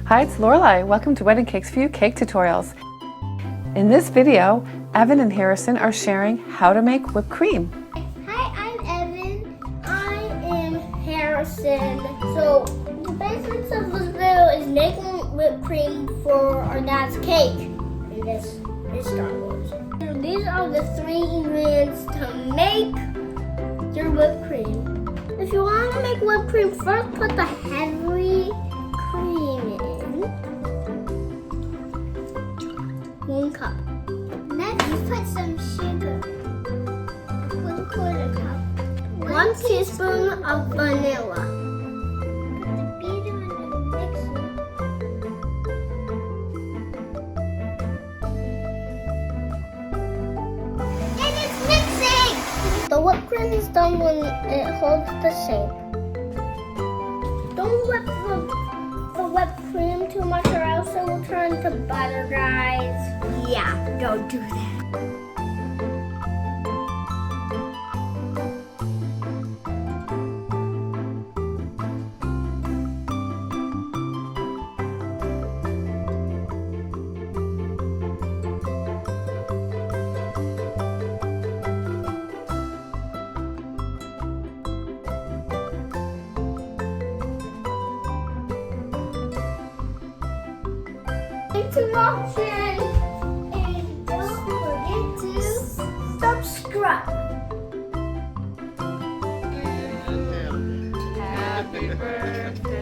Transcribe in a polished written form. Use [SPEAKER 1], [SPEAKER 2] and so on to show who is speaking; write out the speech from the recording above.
[SPEAKER 1] Hi, it's Lorelai. Welcome to Wedding Cakes for You Cake Tutorials. In this video, Evan and Harrison are sharing how to make whipped cream.
[SPEAKER 2] Hi, I'm Evan. I am Harrison. So the basics of this video is making whipped cream for our dad's cake. And this is Star Wars. So these are the 3 ingredients to make your whipped cream. If you want to make whipped cream, first put the heavy cream in. 1 cup. Next, put some sugar. 1/4 cup. 1 teaspoon of vanilla. Put the beater in the mixer. And it's mixing! The whipped cream is done when it holds the shape. Don't whip the whipped cream too much or else it will turn to butter, guys. Yeah, don't do that. Interruption! And don't forget to subscribe.
[SPEAKER 3] Happy birthday.